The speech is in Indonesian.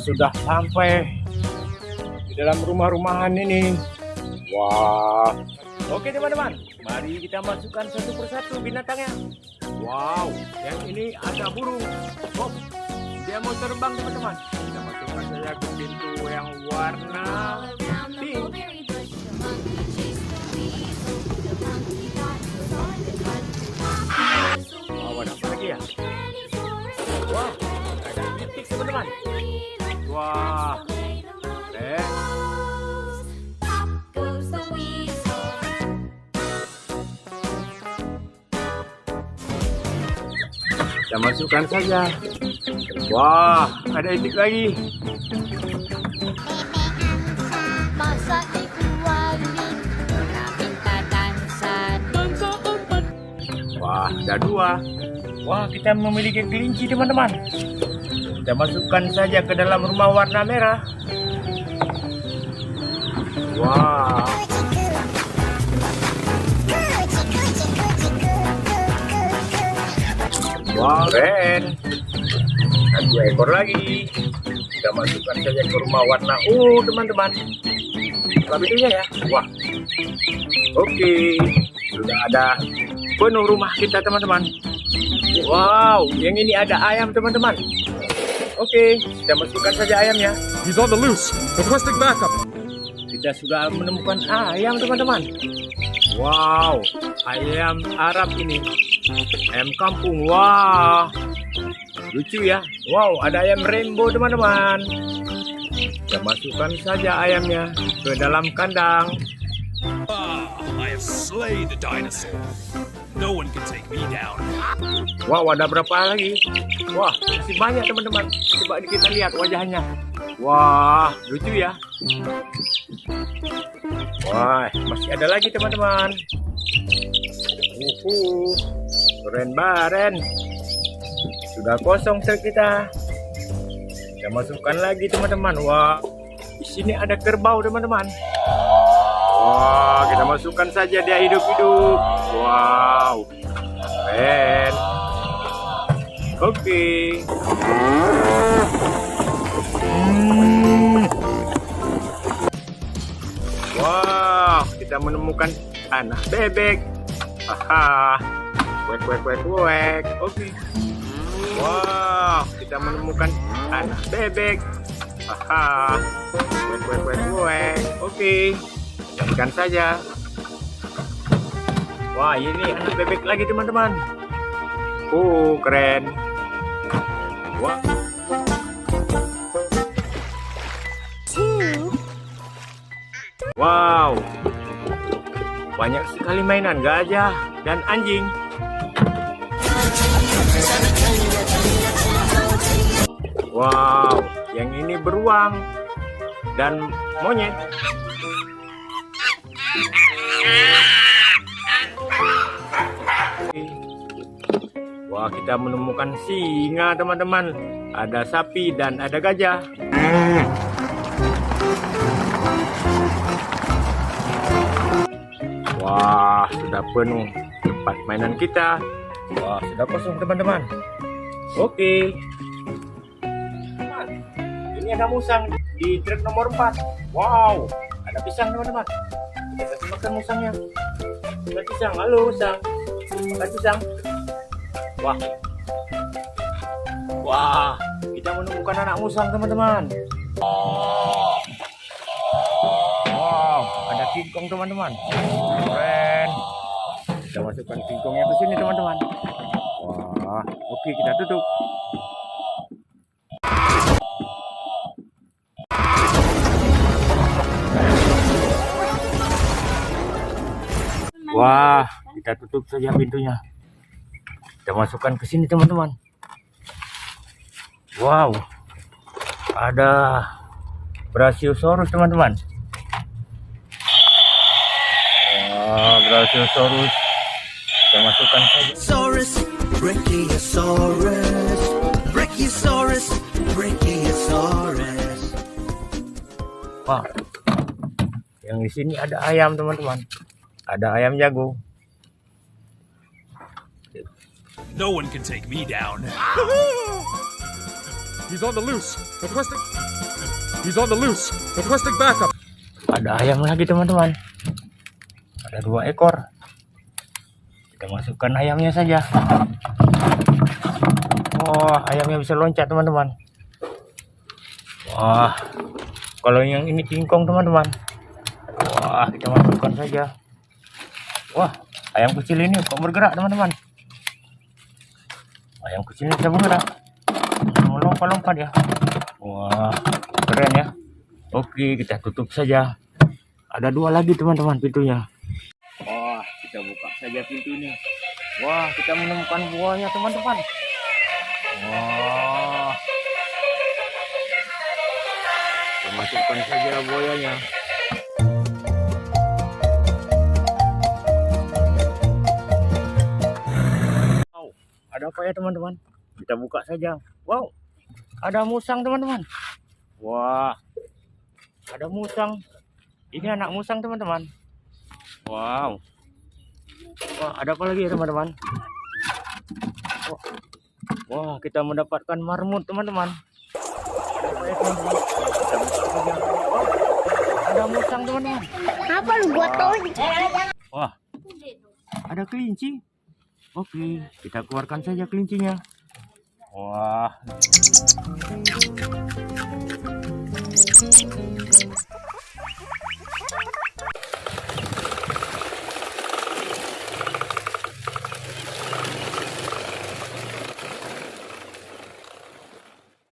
sudah sampai di dalam rumah-rumahan ini. Wah, oke teman-teman, mari kita masukkan satu persatu binatangnya. Wow, yang ini ada burung. Oh, dia mau terbang teman-teman. Kita masukkan saja ke pintu yang warna pink. Wow, ada apa lagi ya? Wah, ada itik teman-teman. Wah, kita masukkan saja. Wah, ada itik lagi. Wah, ada dua. Wah, kita memiliki kelinci teman-teman. Kita masukkan saja ke dalam rumah warna merah. Wah. Wah, keren. Dan 2 ekor lagi. Kita masukkan saja ke rumah warna teman-teman. Buka pintunya ya. Wah. Oke. Sudah ada penuh rumah kita teman-teman. Wow, yang ini ada ayam teman-teman. Oke, kita masukkan saja ayamnya. He's on the loose. Requesting backup. Kita sudah menemukan ayam teman-teman. Wow, ayam Arab ini. Ayam kampung. Wah, lucu ya. Wow, ada ayam rainbow teman-teman. Kita masukkan saja ayamnya ke dalam kandang. I have slain the dinosaur. No one can take me down. Wow, ada berapa lagi? Wah, masih banyak teman-teman. Coba kita lihat wajahnya. Wah, lucu ya. Wah, masih ada lagi teman-teman. Keren baren. Sudah kosong sel kita. Kita masukkan lagi teman-teman. Wah, di sini ada kerbau teman-teman. Wah, kita masukkan saja dia hidup-hidup. Wow, keren. Oke. Wow, kita menemukan anak bebek. Haha. Wek. Oke. Wow, kita menemukan anak bebek. Haha. Wek. Oke. Ikan saja. Wah, ini anak bebek lagi teman-teman. Keren. Wah. Wow. Banyak sekali mainan gajah dan anjing. Wow, yang ini beruang dan monyet. Wah, kita menemukan singa teman-teman. Ada sapi dan ada gajah. Wah, sudah penuh tempat mainan kita. Wah, sudah kosong teman-teman. Oke. Ini ada musang di truk nomor 4. Wow, ada pisang teman-teman. Kita kasih makan musangnya. Ada pisang. Halo musang. Makan pisang. Wah, kita menemukan anak musang teman-teman. Wow, ada kingkong teman-teman. Keren. Kita masukkan kingkongnya ke sini teman-teman. Wah, oke, kita tutup. Wah, kita tutup saja pintunya. Kita masukkan ke sini teman-teman. Wow, ada Brachiosaurus teman-teman. Wah, Brachiosaurus. Kita masukkan saja. Wah, yang di sini ada ayam teman-teman. Ada ayam jago. No one can take me down. He's on the loose. Requesting. He's on the loose. Requesting backup. Ada ayam lagi teman-teman. Ada 2 ekor. Kita masukkan ayamnya saja. Wah, ayamnya bisa loncat teman-teman. Wah, kalau yang ini kingkong teman-teman. Wah, kita masukkan saja. Wah, ayam kecil ini kok bergerak teman-teman. Ayam kecil ini bisa bergerak. Melompat-lompat ya. Wah, keren ya. Oke, kita tutup saja. Ada 2 lagi teman-teman pintunya. Wah, kita buka saja pintu ini. Wah, kita menemukan buahnya teman-teman. Wah, kita masukkan saja buahnya. Wow, ada apa ya teman-teman? Kita buka saja. Wow, ada musang teman-teman. Wah, ada musang. Ini anak musang teman-teman. Wow. Wah, ada apa lagi ya teman-teman? Wah, kita mendapatkan marmut teman-teman. Ada apa ya teman-teman? Kita buka saja. Wah, ada musang teman-teman. Apa lu buat tuh? Wah, ada kelinci. Oke, kita keluarkan saja kelincinya. Wah.